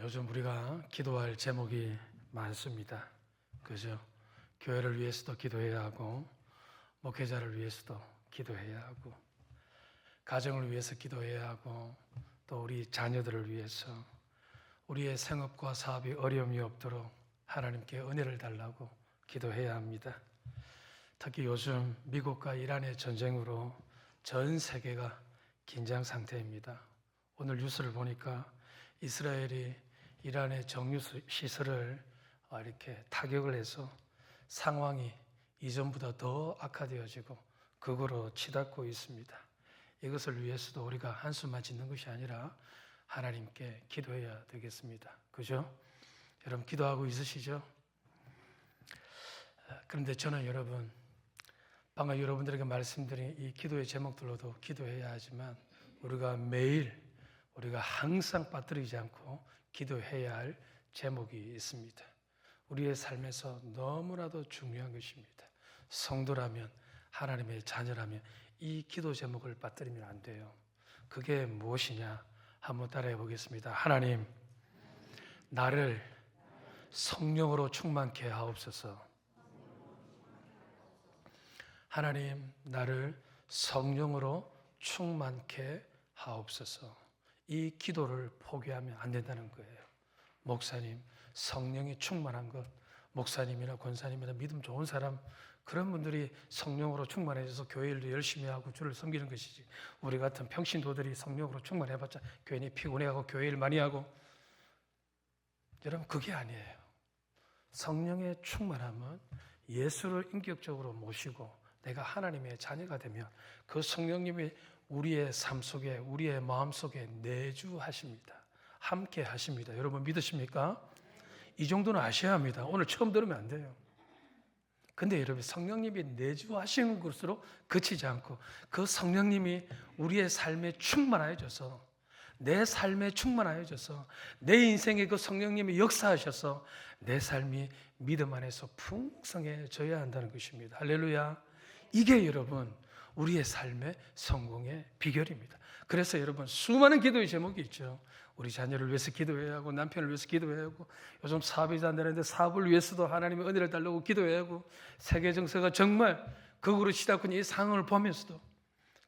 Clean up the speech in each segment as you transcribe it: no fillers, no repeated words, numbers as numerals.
요즘 우리가 기도할 제목이 많습니다. 그죠? 교회를 위해서도 기도해야 하고, 목회자를 위해서도 기도해야 하고, 가정을 위해서 기도해야 하고, 또 우리 자녀들을 위해서 우리의 생업과 사업이 어려움이 없도록 하나님께 은혜를 달라고 기도해야 합니다. 특히 요즘 미국과 이란의 전쟁으로 전 세계가 긴장 상태입니다. 오늘 뉴스를 보니까 이스라엘이 이란의 정유 시설을 이렇게 타격을 해서 상황이 이전보다 더 악화되어지고 극으로 치닫고 있습니다. 이것을 위해서도 우리가 한숨만 짓는 것이 아니라 하나님께 기도해야 되겠습니다. 그죠? 여러분 기도하고 있으시죠? 그런데 저는 여러분, 방금 여러분들에게 말씀드린 이 기도의 제목들로도 기도해야 하지만 우리가 항상 빠뜨리지 않고 기도해야 할 제목이 있습니다. 우리의 삶에서 너무나도 중요한 것입니다. 성도라면, 하나님의 자녀라면 이 기도 제목을 빠뜨리면 안 돼요. 그게 무엇이냐? 한번 따라해 보겠습니다. 하나님, 나를 성령으로 충만케 하옵소서. 하나님, 나를 성령으로 충만케 하옵소서. 이 기도를 포기하면 안 된다는 거예요. 목사님, 성령이 충만한 것, 목사님이나 권사님이나 믿음 좋은 사람, 그런 분들이 성령으로 충만해져서 교회 일도 열심히 하고 주를 섬기는 것이지, 우리 같은 평신도들이 성령으로 충만해봤자 괜히 피곤해하고 교회 일 많이 하고, 여러분 그게 아니에요. 성령의 충만함은 예수를 인격적으로 모시고 내가 하나님의 자녀가 되면 그 성령님이 우리의 삶 속에, 우리의 마음 속에 내주하십니다. 함께 하십니다. 여러분 믿으십니까? 이 정도는 아셔야 합니다. 오늘 처음 들으면 안 돼요. 근데 여러분, 성령님이 내주하시는 것으로 그치지 않고 그 성령님이 우리의 삶에 충만하여져서, 내 삶에 충만하여져서, 내 인생에 그 성령님이 역사하셔서 내 삶이 믿음 안에서 풍성해져야 한다는 것입니다. 할렐루야. 이게 여러분 우리의 삶의 성공의 비결입니다. 그래서 여러분 수많은 기도의 제목이 있죠. 우리 자녀를 위해서 기도해야 하고, 남편을 위해서 기도해야 하고, 요즘 사업이 잘 안 되는데 사업을 위해서도 하나님의 은혜를 달라고 기도해야 하고, 세계 정세가 정말 극으로 치닫고 있는 이 상황을 보면서도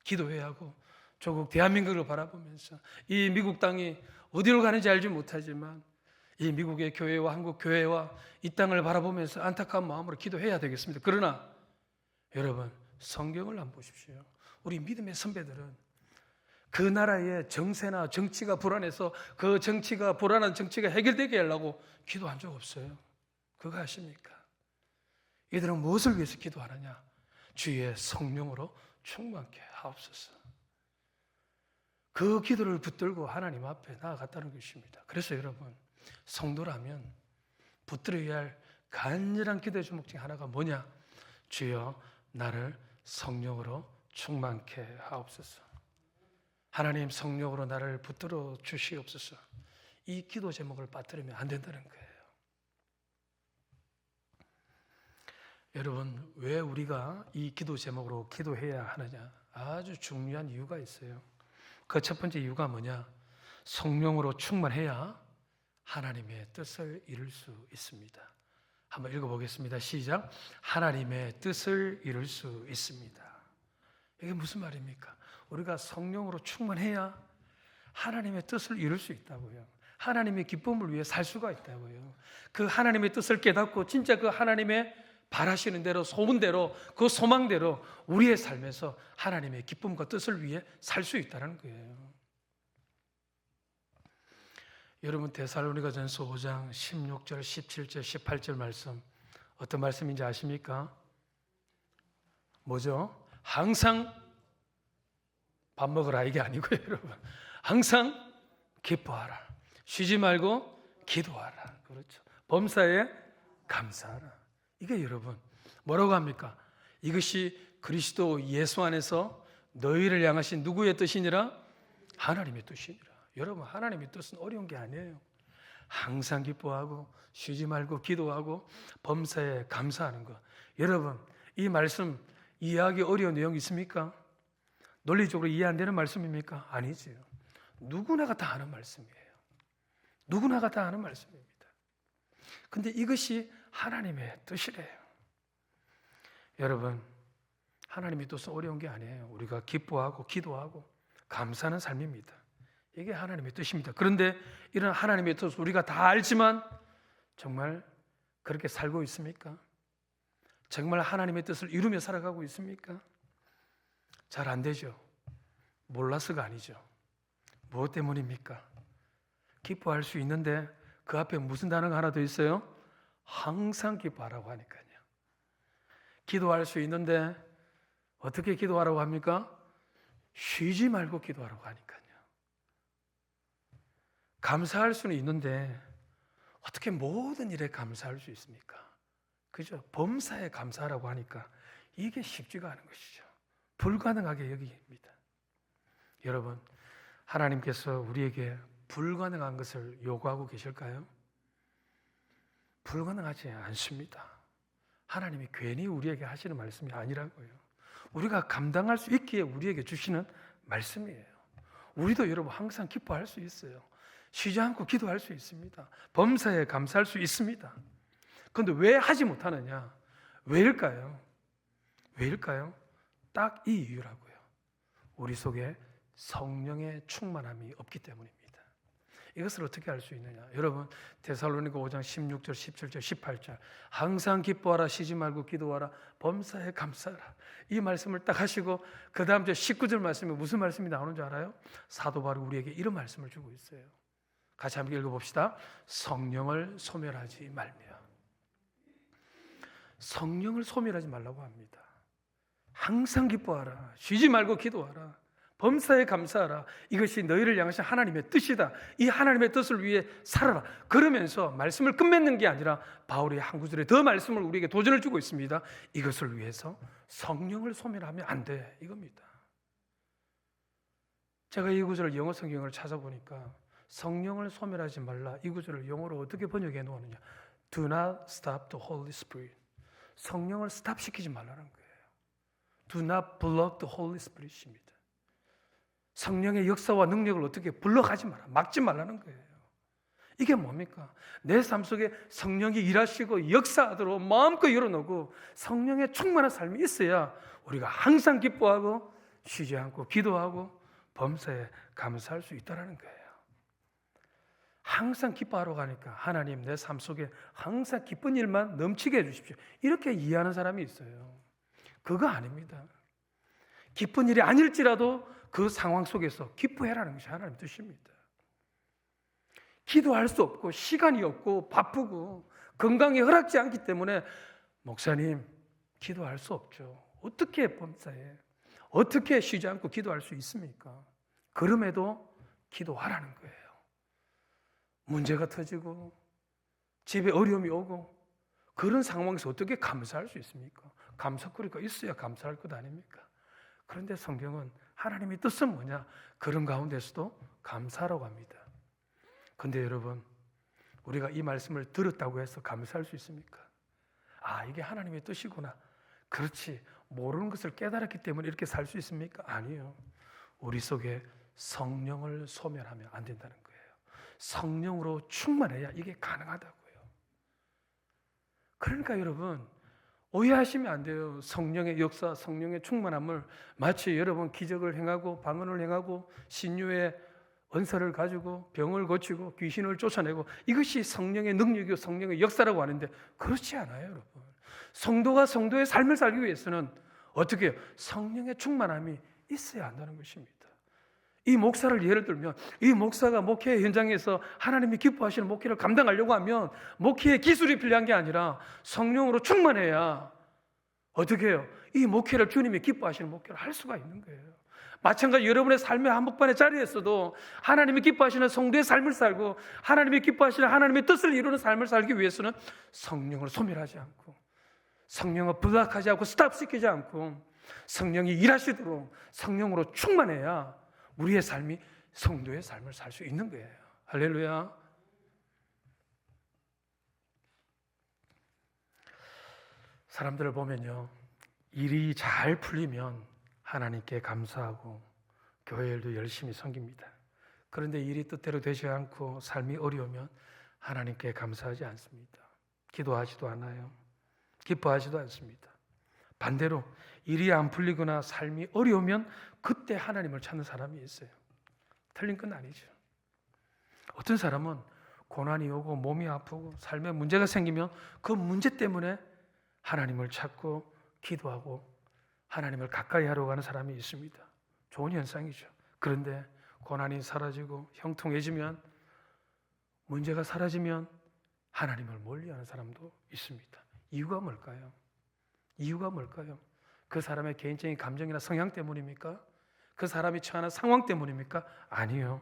기도해야 하고, 조국 대한민국을 바라보면서 이 미국 땅이 어디로 가는지 알지 못하지만 이 미국의 교회와 한국 교회와 이 땅을 바라보면서 안타까운 마음으로 기도해야 되겠습니다. 그러나 여러분 성경을 한번 보십시오. 우리 믿음의 선배들은 그 나라의 정세나 정치가 불안해서 그 정치가, 불안한 정치가 해결되게 하려고 기도한 적 없어요. 그거 아십니까? 이들은 무엇을 위해서 기도하느냐? 주의 성령으로 충만케 하옵소서. 그 기도를 붙들고 하나님 앞에 나아갔다는 것입니다. 그래서 여러분, 성도라면 붙들어야 할 간절한 기도의 제목 중에 하나가 뭐냐? 주여 나를 성령으로 충만케 하옵소서. 하나님, 성령으로 나를 붙들어 주시옵소서. 이 기도 제목을 빠뜨리면 안 된다는 거예요. 여러분, 왜 우리가 이 기도 제목으로 기도해야 하느냐? 아주 중요한 이유가 있어요. 그 첫 번째 이유가 뭐냐? 성령으로 충만해야 하나님의 뜻을 이룰 수 있습니다. 한번 읽어보겠습니다. 시작. 하나님의 뜻을 이룰 수 있습니다. 이게 무슨 말입니까? 우리가 성령으로 충만해야 하나님의 뜻을 이룰 수 있다고요. 하나님의 기쁨을 위해 살 수가 있다고요. 그 하나님의 뜻을 깨닫고 진짜 그 하나님의 바라시는 대로, 소문대로, 그 소망대로 우리의 삶에서 하나님의 기쁨과 뜻을 위해 살 수 있다는 거예요. 여러분, 데살로니가전서 5장 16절, 17절, 18절 말씀, 어떤 말씀인지 아십니까? 뭐죠? 항상 밥 먹으라 이게 아니고요, 여러분. 항상 기뻐하라. 쉬지 말고 기도하라. 그렇죠. 범사에 감사하라. 이게 여러분 뭐라고 합니까? 이것이 그리스도 예수 안에서 너희를 향하신 누구의 뜻이니라? 하나님의 뜻이니라. 여러분, 하나님의 뜻은 어려운 게 아니에요. 항상 기뻐하고 쉬지 말고 기도하고 범사에 감사하는 것. 여러분, 이 말씀 이해하기 어려운 내용이 있습니까? 논리적으로 이해 안 되는 말씀입니까? 아니지요. 누구나가 다 아는 말씀이에요. 누구나가 다 아는 말씀입니다. 근데 이것이 하나님의 뜻이래요. 여러분, 하나님의 뜻은 어려운 게 아니에요. 우리가 기뻐하고 기도하고 감사하는 삶입니다. 이게 하나님의 뜻입니다. 그런데 이런 하나님의 뜻을 우리가 다 알지만 정말 그렇게 살고 있습니까? 정말 하나님의 뜻을 이루며 살아가고 있습니까? 잘 안 되죠. 몰라서가 아니죠. 무엇 때문입니까? 기뻐할 수 있는데 그 앞에 무슨 단어가 하나 더 있어요? 항상 기뻐하라고 하니까요. 기도할 수 있는데 어떻게 기도하라고 합니까? 쉬지 말고 기도하라고 하니까요. 감사할 수는 있는데 어떻게 모든 일에 감사할 수 있습니까? 그죠? 범사에 감사하라고 하니까 이게 쉽지가 않은 것이죠. 불가능하게 여깁니다. 여러분, 하나님께서 우리에게 불가능한 것을 요구하고 계실까요? 불가능하지 않습니다. 하나님이 괜히 우리에게 하시는 말씀이 아니라고요. 우리가 감당할 수 있기에 우리에게 주시는 말씀이에요. 우리도 여러분 항상 기뻐할 수 있어요. 쉬지 않고 기도할 수 있습니다. 범사에 감사할 수 있습니다. 그런데 왜 하지 못하느냐? 왜일까요? 왜일까요? 딱 이 이유라고요. 우리 속에 성령의 충만함이 없기 때문입니다. 이것을 어떻게 알 수 있느냐? 여러분, 데살로니가 5장 16절, 17절, 18절 항상 기뻐하라, 쉬지 말고 기도하라, 범사에 감사하라. 이 말씀을 딱 하시고 그 다음 절 19절 말씀에 무슨 말씀이 나오는 줄 알아요? 사도 바울이 우리에게 이런 말씀을 주고 있어요. 같이 함께 읽어봅시다. 성령을 소멸하지 말며. 성령을 소멸하지 말라고 합니다. 항상 기뻐하라, 쉬지 말고 기도하라, 범사에 감사하라. 이것이 너희를 향하신 하나님의 뜻이다. 이 하나님의 뜻을 위해 살아라. 그러면서 말씀을 끝맺는 게 아니라 바울이 한 구절에 더 말씀을 우리에게 도전을 주고 있습니다. 이것을 위해서 성령을 소멸하면 안 돼, 이겁니다. 제가 이 구절을 영어 성경을 찾아보니까 성령을 소멸하지 말라, 이 구절을 영어로 어떻게 번역해 놓았느냐? Do not stop the Holy Spirit. 성령을 스탑시키지 말라는 거예요. Do not block the Holy Spirit입니다. 성령의 역사와 능력을 어떻게 불러가지 마라, 막지 말라는 거예요. 이게 뭡니까? 내 삶 속에 성령이 일하시고 역사하도록 마음껏 열어놓고 성령의 충만한 삶이 있어야 우리가 항상 기뻐하고 쉬지 않고 기도하고 범사에 감사할 수 있다는 거예요. 항상 기뻐하러 가니까 하나님 내 삶 속에 항상 기쁜 일만 넘치게 해주십시오, 이렇게 이해하는 사람이 있어요. 그거 아닙니다. 기쁜 일이 아닐지라도 그 상황 속에서 기뻐해라는 것이 하나님의 뜻입니다. 기도할 수 없고 시간이 없고 바쁘고 건강이 허락지 않기 때문에 목사님 기도할 수 없죠. 어떻게 범사에 어떻게 쉬지 않고 기도할 수 있습니까? 그럼에도 기도하라는 거예요. 문제가 터지고 집에 어려움이 오고 그런 상황에서 어떻게 감사할 수 있습니까? 감사거리가 있어야 감사할 것 아닙니까? 그런데 성경은 하나님의 뜻은 뭐냐? 그런 가운데서도 감사하라고 합니다. 그런데 여러분, 우리가 이 말씀을 들었다고 해서 감사할 수 있습니까? 아, 이게 하나님의 뜻이구나. 그렇지, 모르는 것을 깨달았기 때문에 이렇게 살 수 있습니까? 아니요. 우리 속에 성령을 소멸하면 안 된다는 거예요. 성령으로 충만해야 이게 가능하다고요. 그러니까 여러분, 오해하시면 안 돼요. 성령의 역사, 성령의 충만함을 마치 여러분 기적을 행하고 방언을 행하고 신유의 은사를 가지고 병을 고치고 귀신을 쫓아내고 이것이 성령의 능력이고 성령의 역사라고 하는데 그렇지 않아요, 여러분. 성도가 성도의 삶을 살기 위해서는 어떻게 해요? 성령의 충만함이 있어야 한다는 것입니다. 이 목사를 예를 들면 이 목사가 목회 현장에서 하나님이 기뻐하시는 목회를 감당하려고 하면 목회의 기술이 필요한 게 아니라 성령으로 충만해야 어떻게 해요? 이 목회를 주님이 기뻐하시는 목회를 할 수가 있는 거예요. 마찬가지 여러분의 삶의 한복판의 자리에서도 하나님이 기뻐하시는 성도의 삶을 살고 하나님이 기뻐하시는 하나님의 뜻을 이루는 삶을 살기 위해서는 성령을 소멸하지 않고 성령을 블락하지 않고 스탑시키지 않고 성령이 일하시도록 성령으로 충만해야 우리의 삶이 성도의 삶을 살 수 있는 거예요. 할렐루야. 사람들을 보면요, 일이 잘 풀리면 하나님께 감사하고 교회 일도 열심히 섬깁니다. 그런데 일이 뜻대로 되지 않고 삶이 어려우면 하나님께 감사하지 않습니다. 기도하지도 않아요. 기뻐하지도 않습니다. 반대로 일이 안 풀리거나 삶이 어려우면 그때 하나님을 찾는 사람이 있어요. 틀린 건 아니죠. 어떤 사람은 고난이 오고 몸이 아프고 삶에 문제가 생기면 그 문제 때문에 하나님을 찾고 기도하고 하나님을 가까이 하려고 하는 사람이 있습니다. 좋은 현상이죠. 그런데 고난이 사라지고 형통해지면, 문제가 사라지면 하나님을 멀리하는 사람도 있습니다. 이유가 뭘까요? 이유가 뭘까요? 그 사람의 개인적인 감정이나 성향 때문입니까? 그 사람이 처하는 상황 때문입니까? 아니요.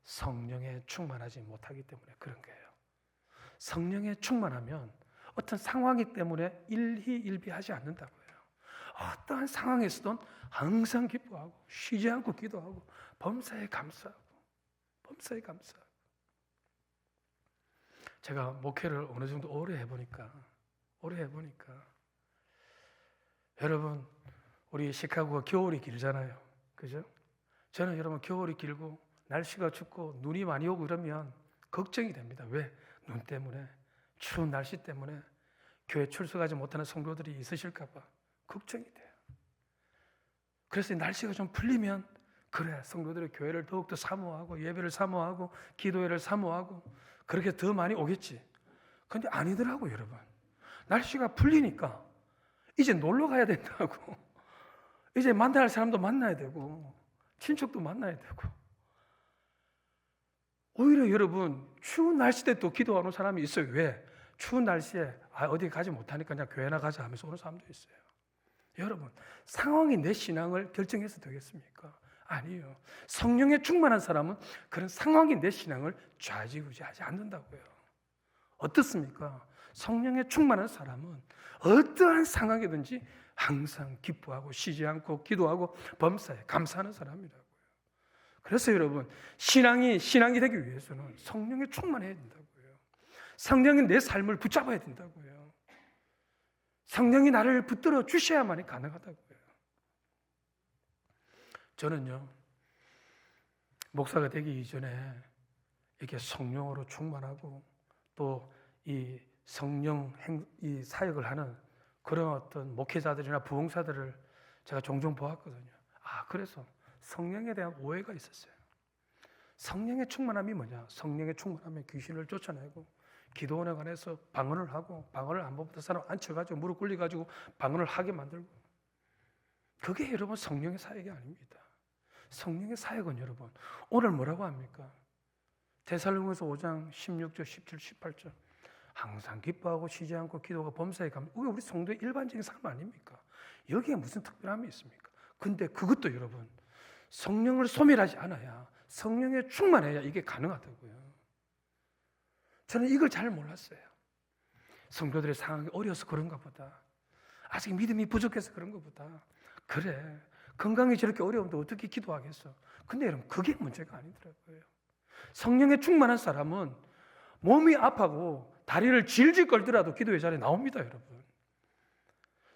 성령에 충만하지 못하기 때문에 그런 거예요. 성령에 충만하면 어떤 상황이 때문에 일희일비하지 않는다고요. 어떠한 상황에서도 항상 기뻐하고 쉬지 않고 기도하고 범사에 감사하고 범사에 감사하고. 제가 목회를 어느 정도 오래 해보니까 여러분, 우리 시카고가 겨울이 길잖아요. 그죠? 저는 여러분 겨울이 길고 날씨가 춥고 눈이 많이 오고 그러면 걱정이 됩니다. 왜? 눈 때문에, 추운 날씨 때문에 교회 출석하지 못하는 성도들이 있으실까 봐 걱정이 돼요. 그래서 날씨가 좀 풀리면 그래, 성도들이 교회를 더욱더 사모하고 예배를 사모하고 기도회를 사모하고 그렇게 더 많이 오겠지. 그런데 아니더라고요, 여러분. 날씨가 풀리니까 이제 놀러 가야 된다고, 이제 만나야 할 사람도 만나야 되고 친척도 만나야 되고, 오히려 여러분 추운 날씨 때 또 기도하는 사람이 있어요. 왜? 추운 날씨에 어디 가지 못하니까 그냥 교회나 가자 하면서 오는 사람도 있어요. 여러분, 상황이 내 신앙을 결정해서 되겠습니까? 아니에요. 성령에 충만한 사람은 그런 상황이 내 신앙을 좌지우지하지 않는다고요. 어떻습니까? 성령에 충만한 사람은 어떠한 상황이든지 항상 기뻐하고 쉬지 않고 기도하고 범사에 감사하는 사람이라고요. 그래서 여러분, 신앙이 되기 위해서는 성령에 충만해야 된다고요. 성령이 내 삶을 붙잡아야 된다고요. 성령이 나를 붙들어 주셔야만이 가능하다고요. 저는요, 목사가 되기 이전에 이렇게 성령으로 충만하고 또 이 성령 이 사역을 하는 그런 어떤 목회자들이나 부흥사들을 제가 종종 보았거든요. 그래서 성령에 대한 오해가 있었어요. 성령의 충만함이 뭐냐? 성령의 충만함에 귀신을 쫓아내고 기도원에 관해서 방언을 하고 방언을 안 보던 사람 앉혀가지고 무릎 꿇려가지고 방언을 하게 만들고, 그게 여러분 성령의 사역이 아닙니다. 성령의 사역은 여러분 오늘 뭐라고 합니까? 데살로니가서 5장 16절, 17, 18절 항상 기뻐하고 쉬지 않고 기도가 범사에 가면, 이게 우리 성도의 일반적인 삶 아닙니까? 여기에 무슨 특별함이 있습니까? 근데 그것도 여러분 성령을 소멸하지 않아야, 성령에 충만해야 이게 가능하다고요. 저는 이걸 잘 몰랐어요. 성도들의 상황이 어려서 그런가 보다, 아직 믿음이 부족해서 그런가 보다. 그래, 건강이 저렇게 어려운데 어떻게 기도하겠어? 근데 여러분 그게 문제가 아니더라고요. 성령에 충만한 사람은 몸이 아파고 다리를 질질 끌더라도 기도의 자리에 나옵니다, 여러분.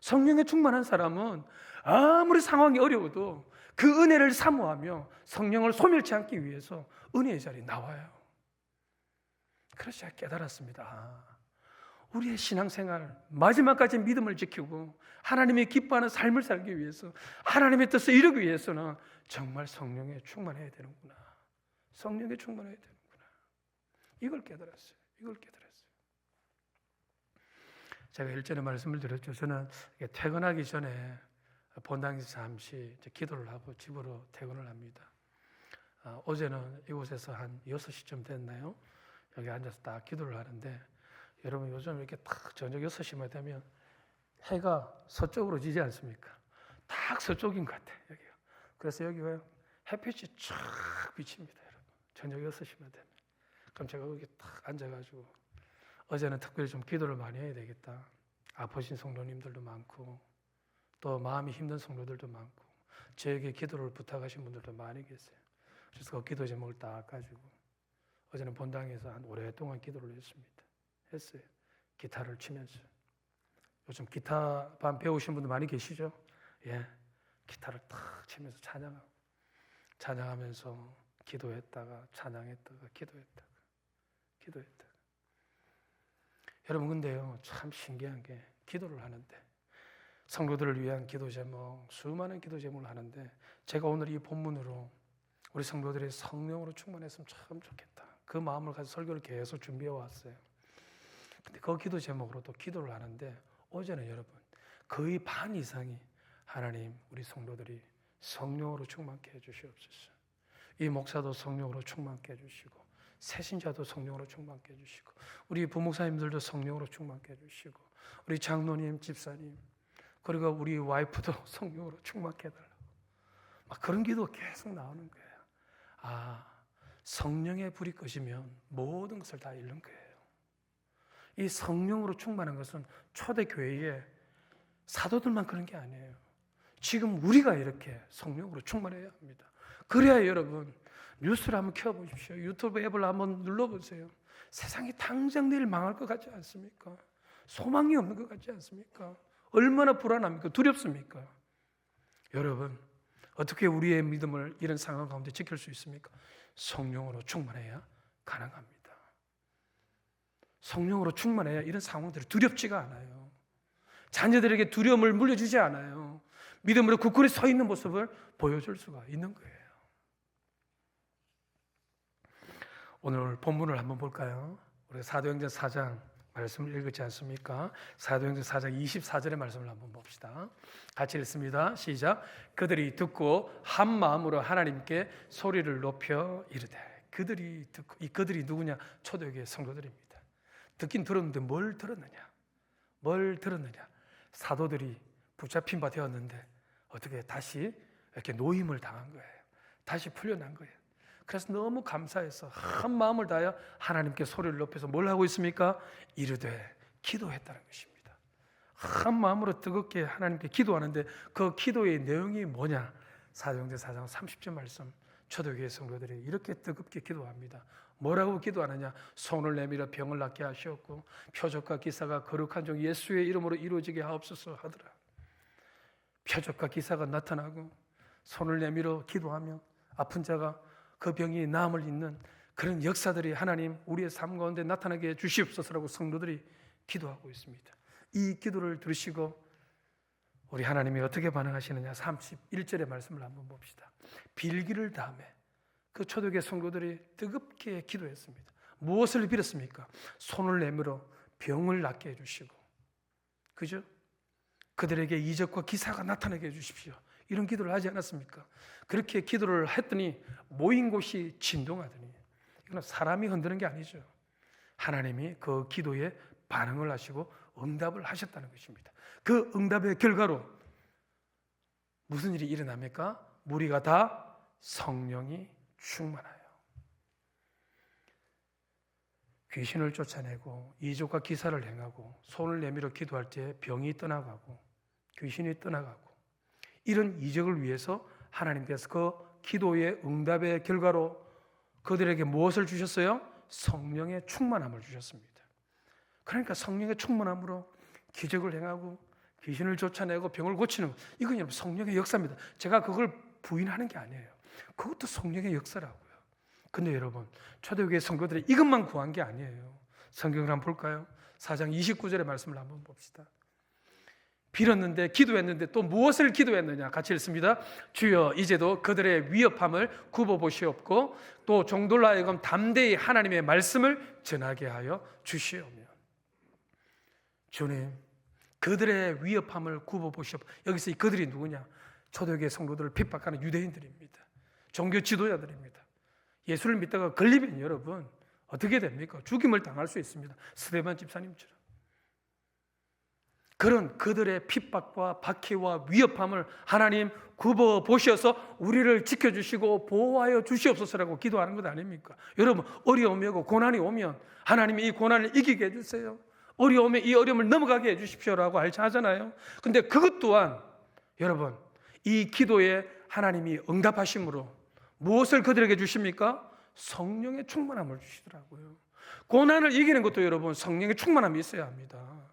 성령에 충만한 사람은 아무리 상황이 어려워도 그 은혜를 사모하며 성령을 소멸치 않기 위해서 은혜의 자리에 나와요. 그래서 제가 깨달았습니다. 우리의 신앙생활, 마지막까지 믿음을 지키고 하나님이 기뻐하는 삶을 살기 위해서, 하나님의 뜻을 이루기 위해서는 정말 성령에 충만해야 되는구나. 성령에 충만해야 되는구나. 이걸 깨달았어요. 제가 일전에 말씀을 드렸죠. 저는 퇴근하기 전에 본당에서 잠시 기도를 하고 집으로 퇴근을 합니다. 어제는 이곳에서 한 6시쯤 됐나요? 여기 앉아서 딱 기도를 하는데, 여러분 요즘 이렇게 딱 저녁 6시만 되면 해가 서쪽으로 지지 않습니까? 딱 서쪽인 것 같아요, 여기가. 그래서 여기 왜 햇빛이 쫙 비칩니다, 여러분. 저녁 6시만 되면. 그럼 제가 여기 딱 앉아가지고, 어제는 특별히 좀 기도를 많이 해야 되겠다. 아프신 성도님들도 많고 또 마음이 힘든 성도들도 많고 저에게 기도를 부탁하신 분들도 많이 계세요. 그래서 그 기도 제목을 딱 가지고 어제는 본당에서 한 오랫동안 기도를 했어요. 기타를 치면서. 요즘 기타 반 배우신 분들 많이 계시죠? 예, 기타를 탁 치면서 찬양하면서 기도했다가 찬양했다가 기도했다가. 여러분 근데요, 참 신기한 게 기도를 하는데 성도들을 위한 기도 제목, 수많은 기도 제목을 하는데 제가 오늘 이 본문으로 우리 성도들이 성령으로 충만했으면 참 좋겠다, 그 마음을 가지고 설교를 계속 준비해 왔어요. 근데 그 기도 제목으로 또 기도를 하는데 어제는 여러분 거의 반 이상이 하나님 우리 성도들이 성령으로 충만케 해주시옵소서. 이 목사도 성령으로 충만케 해주시고 새신자도 성령으로 충만케 해주시고 우리 부목사님들도 성령으로 충만케 해주시고 우리 장로님, 집사님, 그리고 우리 와이프도 성령으로 충만케 해달라고 막 그런 기도 계속 나오는 거예요. 아, 성령의 불이 꺼지면 모든 것을 다 잃는 거예요. 이 성령으로 충만한 것은 초대교회에 사도들만 그런 게 아니에요. 지금 우리가 이렇게 성령으로 충만해야 합니다. 그래야 여러분 뉴스를 한번 켜보십시오. 유튜브 앱을 한번 눌러보세요. 세상이 당장 내일 망할 것 같지 않습니까? 소망이 없는 것 같지 않습니까? 얼마나 불안합니까? 두렵습니까? 여러분 어떻게 우리의 믿음을 이런 상황 가운데 지킬 수 있습니까? 성령으로 충만해야 가능합니다. 성령으로 충만해야 이런 상황들이 두렵지가 않아요. 자녀들에게 두려움을 물려주지 않아요. 믿음으로 굳건히 서 있는 모습을 보여줄 수가 있는 거예요. 오늘 본문을 한번 볼까요? 우리가 사도행전 4장 말씀을 읽었지 않습니까? 사도행전 4장 24절의 말씀을 한번 봅시다. 같이 읽습니다. 시작. 그들이 듣고 한 마음으로 하나님께 소리를 높여 이르되. 그들이 듣고, 이 그들이 누구냐? 초대교회 성도들입니다. 듣긴 들었는데 뭘 들었느냐? 뭘 들었느냐? 사도들이 붙잡힌 바 되었는데 어떻게 다시 이렇게 노임을 당한 거예요. 다시 풀려난 거예요. 그래서 너무 감사해서 한 마음을 다하여 하나님께 소리를 높여서 뭘 하고 있습니까? 이르되 기도했다는 것입니다. 한 마음으로 뜨겁게 하나님께 기도하는데 그 기도의 내용이 뭐냐? 사도행전 4장 30절 말씀, 초대교회 성도들이 이렇게 뜨겁게 기도합니다. 뭐라고 기도하느냐? 손을 내밀어 병을 낫게 하시었고 표적과 기사가 거룩한 종 예수의 이름으로 이루어지게 하옵소서 하더라. 표적과 기사가 나타나고 손을 내밀어 기도하며 아픈 자가 그 병이 나음을 잇는 그런 역사들이 하나님 우리의 삶 가운데 나타나게 해 주시옵소서라고 성도들이 기도하고 있습니다. 이 기도를 들으시고 우리 하나님이 어떻게 반응하시느냐? 31절의 말씀을 한번 봅시다. 빌기를 다음에 그 초대교회 성도들이 뜨겁게 기도했습니다. 무엇을 빌었습니까? 손을 내밀어 병을 낫게 해주시고, 그죠? 그들에게 이적과 기사가 나타나게 해주십시오. 이런 기도를 하지 않았습니까? 그렇게 기도를 했더니 모인 곳이 진동하더니, 이건 사람이 흔드는 게 아니죠. 하나님이 그 기도에 반응을 하시고 응답을 하셨다는 것입니다. 그 응답의 결과로 무슨 일이 일어납니까? 무리가 다 성령이 충만하여 귀신을 쫓아내고 이적과 기사를 행하고 손을 내밀어 기도할 때 병이 떠나가고 귀신이 떠나가고, 이런 이적을 위해서 하나님께서 그 기도의 응답의 결과로 그들에게 무엇을 주셨어요? 성령의 충만함을 주셨습니다. 그러니까 성령의 충만함으로 기적을 행하고 귀신을 쫓아내고 병을 고치는 것, 이건 여러분 성령의 역사입니다. 제가 그걸 부인하는 게 아니에요. 그것도 성령의 역사라고요. 근데 여러분 초대교회 성도들이 이것만 구한 게 아니에요. 성경을 한번 볼까요? 4장 29절의 말씀을 한번 봅시다. 빌었는데 기도했는데 또 무엇을 기도했느냐? 같이 읽습니다. 주여 이제도 그들의 위협함을 굽어보시옵고 또 종들로 하여금 담대히 하나님의 말씀을 전하게 하여 주시오며. 주님, 그들의 위협함을 굽어보시옵고. 여기서 이 그들이 누구냐? 초대교회 성도들을 핍박하는 유대인들입니다. 종교 지도자들입니다. 예수를 믿다가 걸리면 여러분 어떻게 됩니까? 죽임을 당할 수 있습니다. 스데반 집사님처럼. 그런 그들의 핍박과 박해와 위협함을 하나님 굽어보셔서 우리를 지켜주시고 보호하여 주시옵소서라고 기도하는 것 아닙니까? 여러분 어려움이 오고 고난이 오면 하나님이 이 고난을 이기게 해주세요. 어려움에 이 어려움을 넘어가게 해주십시오라고 하잖아요. 근데 그것 또한 여러분 이 기도에 하나님이 응답하심으로 무엇을 그들에게 주십니까? 성령의 충만함을 주시더라고요. 고난을 이기는 것도 여러분 성령의 충만함이 있어야 합니다.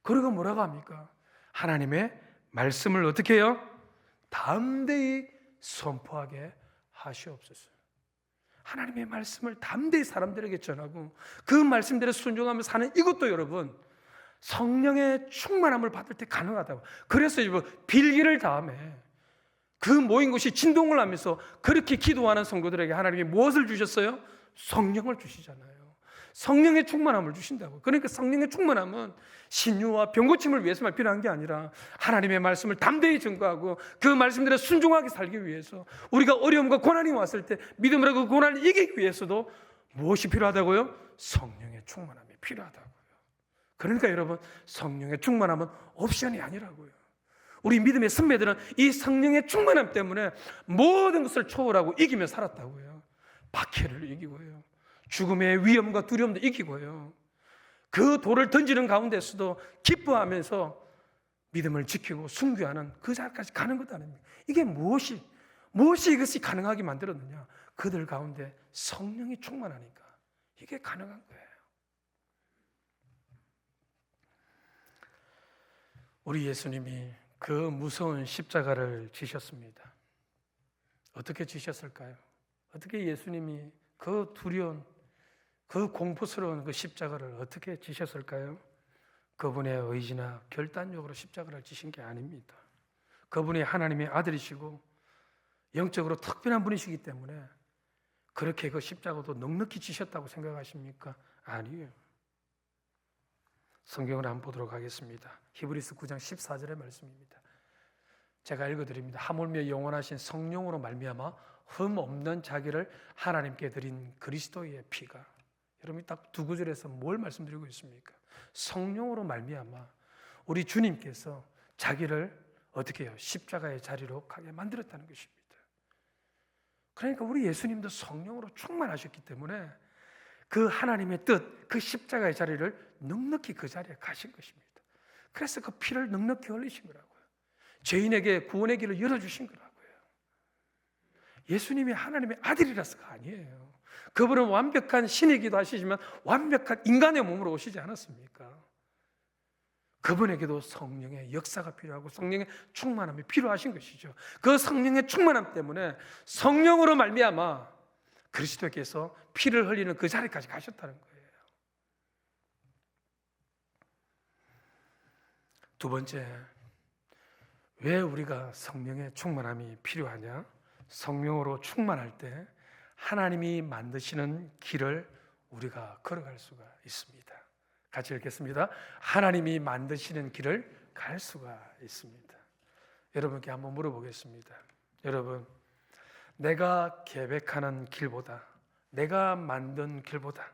그리고 뭐라고 합니까? 하나님의 말씀을 어떻게 해요? 담대히 선포하게 하시옵소서. 하나님의 말씀을 담대히 사람들에게 전하고 그 말씀대로 순종하며 사는 이것도 여러분 성령의 충만함을 받을 때 가능하다고. 그래서 빌기를 다음에 그 모인 곳이 진동을 하면서 그렇게 기도하는 성도들에게 하나님이 무엇을 주셨어요? 성령을 주시잖아요. 성령의 충만함을 주신다고. 그러니까 성령의 충만함은 신유와 병고침을 위해서만 필요한 게 아니라 하나님의 말씀을 담대히 증거하고 그 말씀대로 순종하게 살기 위해서, 우리가 어려움과 고난이 왔을 때 믿음으로 그 고난을 이기기 위해서도 무엇이 필요하다고요? 성령의 충만함이 필요하다고요. 그러니까 여러분, 성령의 충만함은 옵션이 아니라고요. 우리 믿음의 선배들은 이 성령의 충만함 때문에 모든 것을 초월하고 이기며 살았다고요. 박해를 이기고요, 죽음의 위험과 두려움도 이기고요, 그 돌을 던지는 가운데서도 기뻐하면서 믿음을 지키고 순교하는 그 자리까지 가는 것 아닙니까? 이게 무엇이 이것이 가능하게 만들었느냐? 그들 가운데 성령이 충만하니까 이게 가능한 거예요. 우리 예수님이 그 무서운 십자가를 지셨습니다. 어떻게 지셨을까요? 어떻게 예수님이 그 두려운, 그 공포스러운 그 십자가를 어떻게 지셨을까요? 그분의 의지나 결단력으로 십자가를 지신 게 아닙니다. 그분이 하나님의 아들이시고 영적으로 특별한 분이시기 때문에 그렇게 그 십자가도 넉넉히 지셨다고 생각하십니까? 아니에요. 성경을 한번 보도록 하겠습니다. 히브리서 9장 14절의 말씀입니다. 제가 읽어드립니다. 하물며 영원하신 성령으로 말미암아 흠 없는 자기를 하나님께 드린 그리스도의 피가. 여러분이 딱 두 구절에서 뭘 말씀드리고 있습니까? 성령으로 말미암아 우리 주님께서 자기를 어떻게 해요? 십자가의 자리로 가게 만들었다는 것입니다. 그러니까 우리 예수님도 성령으로 충만하셨기 때문에 그 하나님의 뜻, 그 십자가의 자리를 넉넉히 그 자리에 가신 것입니다. 그래서 그 피를 넉넉히 흘리신 거라고요. 죄인에게 구원의 길을 열어주신 거라고요. 예수님이 하나님의 아들이라서가 아니에요. 그분은 완벽한 신이기도 하시지만 완벽한 인간의 몸으로 오시지 않았습니까? 그분에게도 성령의 역사가 필요하고 성령의 충만함이 필요하신 것이죠. 그 성령의 충만함 때문에 성령으로 말미암아 그리스도께서 피를 흘리는 그 자리까지 가셨다는 거예요. 두 번째, 왜 우리가 성령의 충만함이 필요하냐? 성령으로 충만할 때 하나님이 만드시는 길을 우리가 걸어갈 수가 있습니다. 같이 읽겠습니다. 하나님이 만드시는 길을 갈 수가 있습니다. 여러분께 한번 물어보겠습니다. 여러분, 내가 계획하는 길보다, 내가 만든 길보다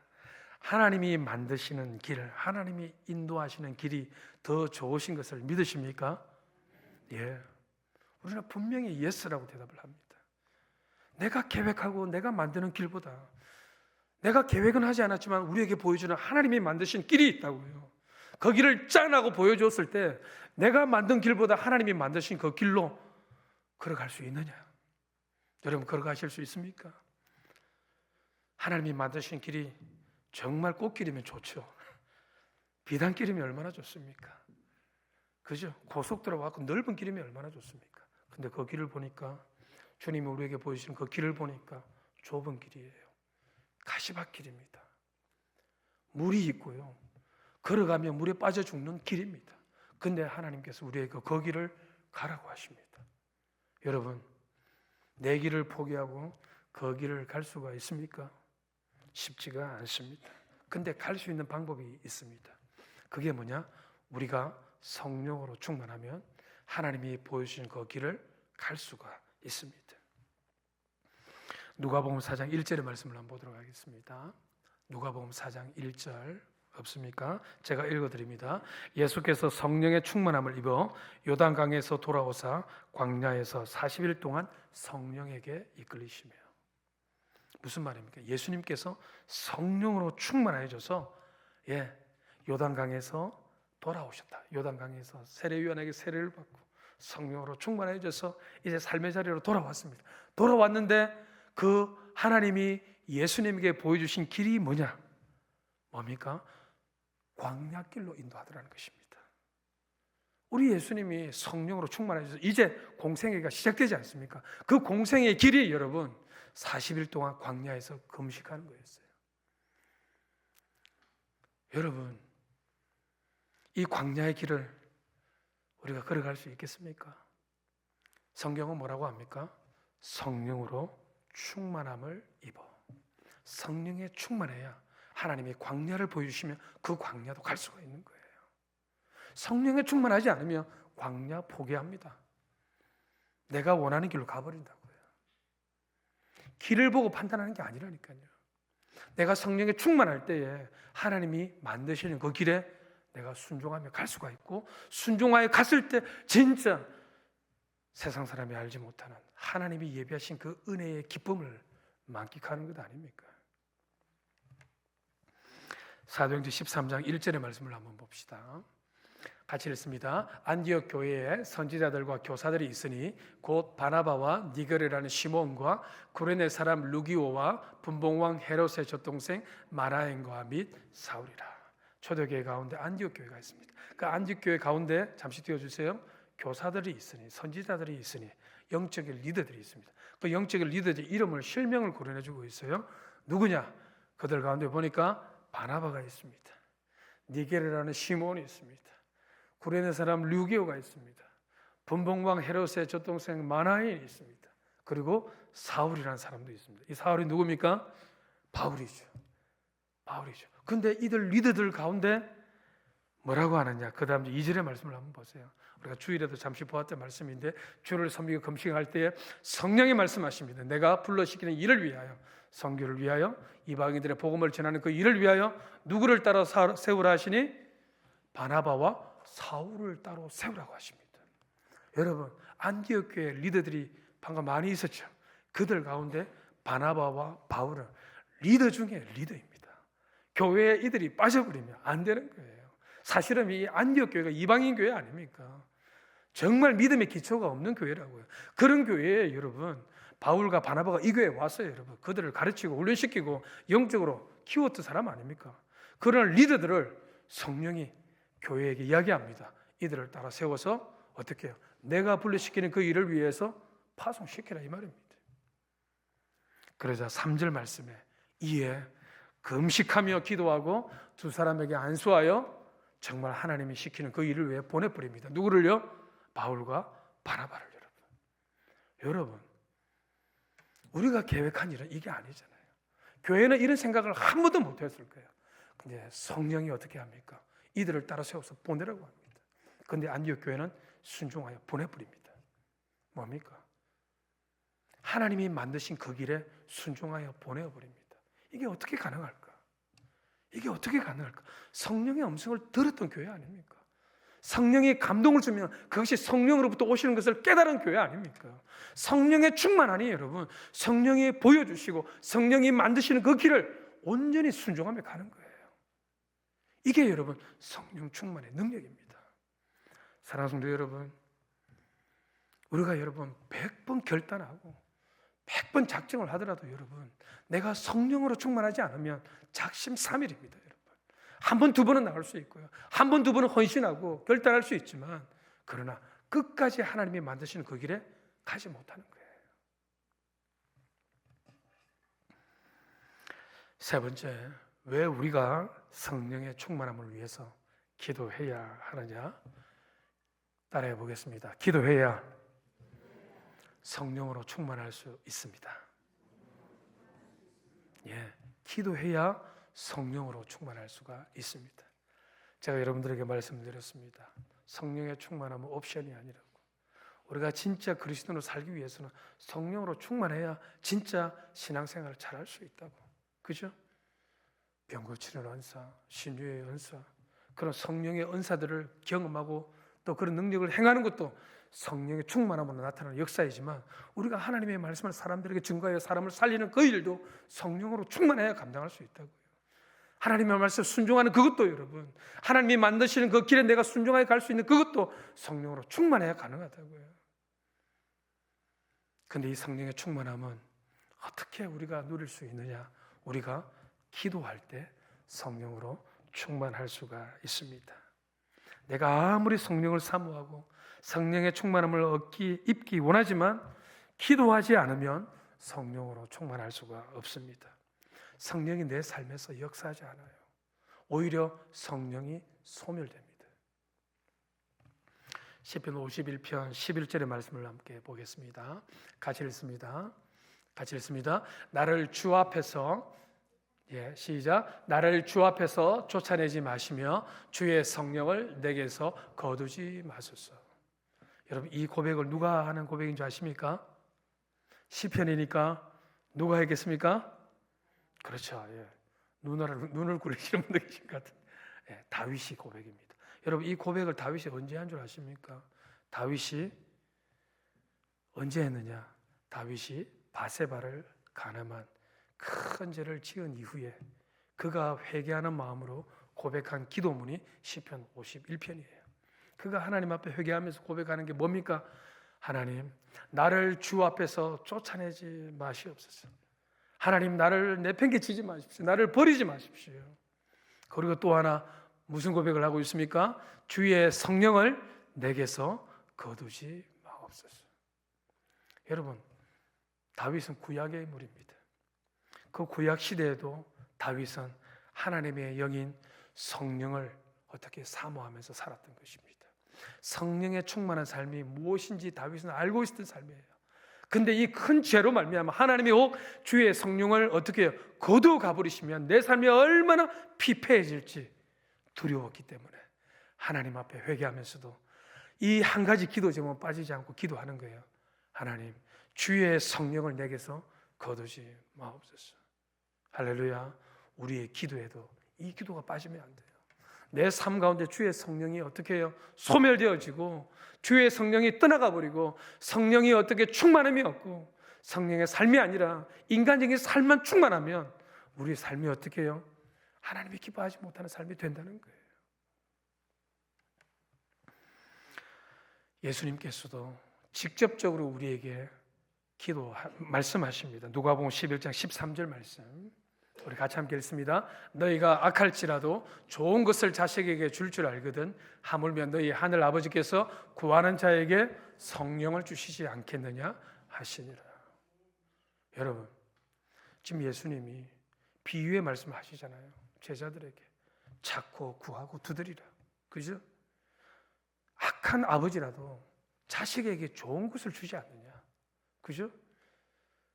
하나님이 만드시는 길, 하나님이 인도하시는 길이 더 좋으신 것을 믿으십니까? 예. 우리는 분명히 예스라고 대답을 합니다. 내가 계획하고 내가 만드는 길보다, 내가 계획은 하지 않았지만 우리에게 보여주는 하나님이 만드신 길이 있다고요. 그 길을 짠하고 보여줬을 때 내가 만든 길보다 하나님이 만드신 그 길로 걸어갈 수 있느냐? 여러분, 걸어가실 수 있습니까? 하나님이 만드신 길이 정말 꽃길이면 좋죠. 비단길이면 얼마나 좋습니까? 그죠? 고속도로와 같고 넓은 길이면 얼마나 좋습니까? 근데 그 길을 보니까, 주님이 우리에게 보여주시는 그 길을 보니까 좁은 길이에요. 가시밭길입니다. 물이 있고요, 걸어가면 물에 빠져 죽는 길입니다. 근데 하나님께서 우리에게 그 길을 가라고 하십니다. 여러분, 내 길을 포기하고 그 길을 갈 수가 있습니까? 쉽지가 않습니다. 근데 갈 수 있는 방법이 있습니다. 그게 뭐냐? 우리가 성령으로 충만하면 하나님이 보여주신 그 길을 갈 수가 있습니다. 누가복음 4장 1절의 말씀을 한번 보도록 하겠습니다. 누가복음 4장 1절 없습니까? 제가 읽어드립니다. 예수께서 성령의 충만함을 입어 요단강에서 돌아오사 광야에서 40일 동안 성령에게 이끌리시며. 무슨 말입니까? 예수님께서 성령으로 충만해져서 요단강에서 돌아오셨다. 요단강에서 세례요한에게 세례를 받고 성령으로 충만해져서 이제 삶의 자리로 돌아왔습니다. 돌아왔는데 그 하나님이 예수님에게 보여주신 길이 뭐냐? 뭡니까? 광야길로 인도하더라는 것입니다. 우리 예수님이 성령으로 충만해져서 이제 공생애가 시작되지 않습니까? 그 공생애의 길이 여러분 40일 동안 광야에서 금식하는 거였어요. 여러분, 이 광야의 길을 우리가 걸어갈 수 있겠습니까? 성경은 뭐라고 합니까? 성령으로 충만함을 입어. 성령에 충만해야 하나님이 광야를 보여주시면 그 광야도 갈 수가 있는 거예요. 성령에 충만하지 않으면 광야 포기합니다. 내가 원하는 길로 가버린다고요. 길을 보고 판단하는 게 아니라니까요. 내가 성령에 충만할 때에 하나님이 만드시는 그 길에 내가 순종하며 갈 수가 있고, 순종하여 갔을 때 진짜 세상 사람이 알지 못하는 하나님이 예비하신 그 은혜의 기쁨을 만끽하는 것 아닙니까? 사도행전 13장 1절의 말씀을 한번 봅시다. 같이 읽습니다. 안디옥 교회에 선지자들과 교사들이 있으니 곧 바나바와 니거레라는 시몬과 구레네 사람 루기오와 분봉왕 헤롯의 젖동생 마나엔과 및 사울이라. 초대교회 가운데 안디옥 교회가 있습니다. 그 안디옥 교회 가운데 잠시 띄워주세요. 교사들이 있으니, 선지자들이 있으니, 영적인 리더들이 있습니다. 그 영적인 리더들의 이름을 실명을 고려해주고 있어요. 누구냐? 그들 가운데 보니까 바나바가 있습니다. 니게르라는 시몬이 있습니다. 구레네 사람 류기오가 있습니다. 분봉왕 헤롯의 젖동생 마나엔이 있습니다. 그리고 사울이라는 사람도 있습니다. 이 사울이 누굽니까? 바울이죠. 근데 이들 리더들 가운데 뭐라고 하느냐? 그 다음 2절의 말씀을 한번 보세요. 우리가 주일에도 잠시 보았던 말씀인데, 주를 섬기고 금식할 때에 성령이 말씀하십니다. 내가 불러시키는 일을 위하여, 선교를 위하여, 이방인들의 복음을 전하는 그 일을 위하여 누구를 따로 세우라 하시니? 바나바와 사울을 따로 세우라고 하십니다. 여러분, 안디옥 교회 리더들이 방금 많이 있었죠. 그들 가운데 바나바와 바울은 리더 중에 리더입니다. 교회에 이들이 빠져버리면 안 되는 거예요. 사실은 이 안디옥 교회가 이방인 교회 아닙니까? 정말 믿음의 기초가 없는 교회라고요. 그런 교회에 여러분, 바울과 바나바가 이 교회에 왔어요. 여러분, 그들을 가르치고 훈련시키고 영적으로 키웠던 사람 아닙니까? 그런 리더들을 성령이 교회에게 이야기합니다. 이들을 따라 세워서 어떻게 해요? 내가 분리시키는 그 일을 위해서 파송시키라, 이 말입니다. 그러자 3절 말씀에 이에 금식하며 기도하고 두 사람에게 안수하여 정말 하나님이 시키는 그 일을 위해 보내버립니다. 누구를요? 바울과 바나바를. 여러분, 우리가 계획한 일은 이게 아니잖아요. 교회는 이런 생각을 한 번도 못했을 거예요. 근데 성령이 어떻게 합니까? 이들을 따라 세워서 보내라고 합니다. 근데 안디옥 교회는 순종하여 보내버립니다. 뭡니까? 하나님이 만드신 그 길에 순종하여 보내버립니다. 이게 어떻게 가능할까? 성령의 음성을 들었던 교회 아닙니까? 성령이 감동을 주면 그것이 성령으로부터 오시는 것을 깨달은 교회 아닙니까? 성령의 충만하니 여러분, 성령이 보여주시고 성령이 만드시는 그 길을 온전히 순종하며 가는 거예요. 이게 여러분 성령 충만의 능력입니다. 사랑하는 성도 여러분, 우리가 여러분 100번 결단하고 100번 작정을 하더라도 여러분, 내가 성령으로 충만하지 않으면 작심삼일입니다. 여러분, 한 번, 두 번은 나올 수 있고요, 한 번, 두 번은 헌신하고 결단할 수 있지만, 그러나 끝까지 하나님이 만드시는 그 길에 가지 못하는 거예요. 세 번째, 왜 우리가 성령의 충만함을 위해서 기도해야 하느냐? 따라해 보겠습니다. 기도해야 성령으로 충만할 수 있습니다. 예, 기도해야 성령으로 충만할 수가 있습니다. 제가 여러분들에게 말씀드렸습니다. 성령의 충만함은 옵션이 아니라고. 우리가 진짜 그리스도로 살기 위해서는 성령으로 충만해야 진짜 신앙생활을 잘할 수 있다고. 그죠? 병 고치는 은사, 신유의 은사, 그런 성령의 은사들을 경험하고 또 그런 능력을 행하는 것도 성령의 충만함으로 나타나는 역사이지만, 우리가 하나님의 말씀을 사람들에게 증거하여 사람을 살리는 그 일도 성령으로 충만해야 감당할 수 있다고요. 하나님의 말씀 순종하는 그것도 여러분, 하나님이 만드시는 그 길에 내가 순종하여 갈 수 있는 그것도 성령으로 충만해야 가능하다고요. 그런데 이 성령의 충만함은 어떻게 우리가 누릴 수 있느냐? 우리가 기도할 때 성령으로 충만할 수가 있습니다. 내가 아무리 성령을 사모하고 성령의 충만함을 입기 원하지만 기도하지 않으면 성령으로 충만할 수가 없습니다. 성령이 내 삶에서 역사하지 않아요. 오히려 성령이 소멸됩니다. 시편 51편 11절의 말씀을 함께 보겠습니다. 같이 읽습니다. 나를 주 앞에서 시작. 나를 주 앞에서 쫓아내지 마시며 주의 성령을 내게서 거두지 마소서. 여러분, 이 고백을 누가 하는 고백인 줄 아십니까? 시편이니까 누가 하겠습니까? 그렇죠. 눈을 굴리시는 분들 계신 것 같은 다윗이 고백입니다. 여러분, 이 고백을 다윗이 언제 한 줄 아십니까? 다윗이 언제 했느냐? 다윗이 바세바를 간음한 큰 죄를 지은 이후에 그가 회개하는 마음으로 고백한 기도문이 시편 51편이에요. 그가 하나님 앞에 회개하면서 고백하는 게 뭡니까? 하나님, 나를 주 앞에서 쫓아내지 마시옵소서. 하나님, 나를 내팽개치지 마십시오. 나를 버리지 마십시오. 그리고 또 하나 무슨 고백을 하고 있습니까? 주의 성령을 내게서 거두지 마옵소서. 여러분, 다윗은 구약의 인물입니다. 그 구약 시대에도 다윗은 하나님의 영인 성령을 어떻게 사모하면서 살았던 것입니다. 성령에 충만한 삶이 무엇인지 다윗은 알고 있었던 삶이에요. 근데 이 큰 죄로 말미암아 하나님이 혹 주의 성령을 어떻게 해요? 거두어 가버리시면 내 삶이 얼마나 피폐해질지 두려웠기 때문에 하나님 앞에 회개하면서도 이 한 가지 기도 제목은 빠지지 않고 기도하는 거예요. 하나님, 주의 성령을 내게서 거두지 마옵소서. 할렐루야. 우리의 기도에도 이 기도가 빠지면 안 돼요. 내 삶 가운데 주의 성령이 어떻게 해요? 소멸되어지고 주의 성령이 떠나가 버리고 성령이 어떻게 충만함이 없고 성령의 삶이 아니라 인간적인 삶만 충만하면 우리의 삶이 어떻게 해요? 하나님이 기뻐하지 못하는 삶이 된다는 거예요. 예수님께서도 직접적으로 우리에게 말씀하십니다. 누가복음 11장 13절 말씀, 우리 같이 함께 읽습니다. 너희가 악할지라도 좋은 것을 자식에게 줄 알거든 하물며 너희 하늘 아버지께서 구하는 자에게 성령을 주시지 않겠느냐 하시니라. 여러분, 지금 예수님이 비유의 말씀하시잖아요. 제자들에게 찾고 구하고 두드리라. 그죠? 악한 아버지라도 자식에게 좋은 것을 주지 않느냐. 그죠?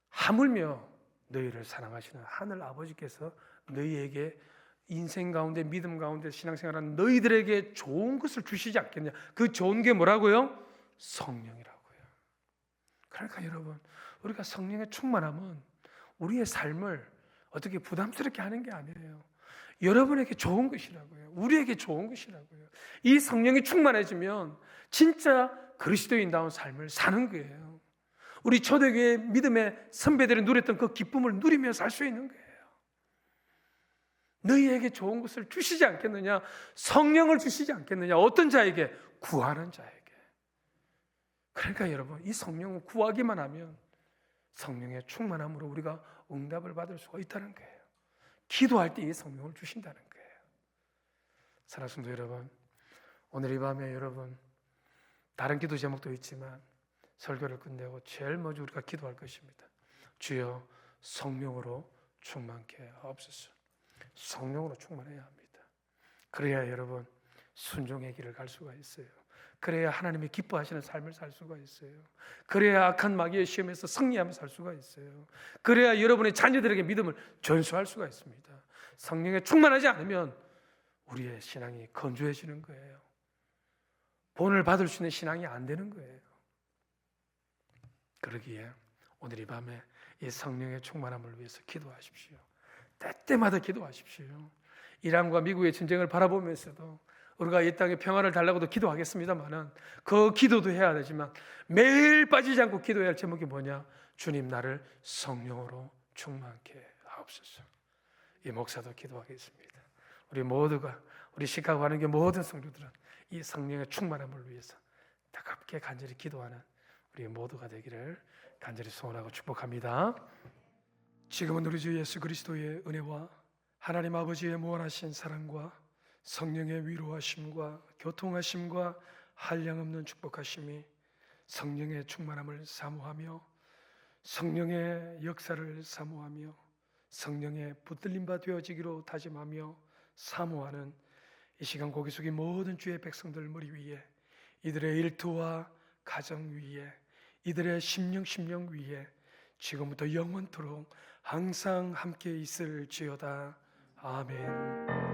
하물며 너희를 사랑하시는 하늘 아버지께서 너희에게 인생 가운데 믿음 가운데 신앙생활하는 너희들에게 좋은 것을 주시지 않겠냐. 그 좋은 게 뭐라고요? 성령이라고요. 그러니까 여러분, 우리가 성령의 충만함은 우리의 삶을 어떻게 부담스럽게 하는 게 아니에요. 여러분에게 좋은 것이라고요. 우리에게 좋은 것이라고요. 이 성령이 충만해지면 진짜 그리스도인다운 삶을 사는 거예요. 우리 초대교회 믿음의 선배들이 누렸던 그 기쁨을 누리며 살 수 있는 거예요. 너희에게 좋은 것을 주시지 않겠느냐? 성령을 주시지 않겠느냐? 어떤 자에게? 구하는 자에게. 그러니까 여러분, 이 성령을 구하기만 하면 성령의 충만함으로 우리가 응답을 받을 수가 있다는 거예요. 기도할 때 이 성령을 주신다는 거예요. 사랑하는 성도 여러분, 오늘 이 밤에 여러분 다른 기도 제목도 있지만 설교를 끝내고 제일 먼저 우리가 기도할 것입니다. 주여, 성령으로 충만케 하옵소서. 성령으로 충만해야 합니다. 그래야 여러분 순종의 길을 갈 수가 있어요. 그래야 하나님이 기뻐하시는 삶을 살 수가 있어요. 그래야 악한 마귀의 시험에서 승리하며 살 수가 있어요. 그래야 여러분의 자녀들에게 믿음을 전수할 수가 있습니다. 성령에 충만하지 않으면 우리의 신앙이 건조해지는 거예요. 본을 받을 수 있는 신앙이 안 되는 거예요. 그러기에 오늘 이 밤에 이 성령의 충만함을 위해서 기도하십시오. 때때마다 기도하십시오. 이란과 미국의 전쟁을 바라보면서도 우리가 이 땅에 평화를 달라고도 기도하겠습니다만은 그 기도도 해야 되지만 매일 빠지지 않고 기도해야 할 제목이 뭐냐? 주님, 나를 성령으로 충만케 하옵소서. 이 목사도 기도하겠습니다. 우리 모두가, 우리 시카고 하는 게 모든 성도들은 이 성령의 충만함을 위해서 따갑게 간절히 기도하는 우리 모두가 되기를 간절히 소원하고 축복합니다. 지금은 우리 주 예수 그리스도의 은혜와 하나님 아버지의 무한하신 사랑과 성령의 위로하심과 교통하심과 한량없는 축복하심이 성령의 충만함을 사모하며 성령의 역사를 사모하며 성령의 붙들림 바 되어지기로 다짐하며 사모하는 이 시간 고개 숙인 모든 주의 백성들 머리 위에, 이들의 일터와 가정 위에, 이들의 심령 위에 지금부터 영원토록 항상 함께 있을지어다. 아멘.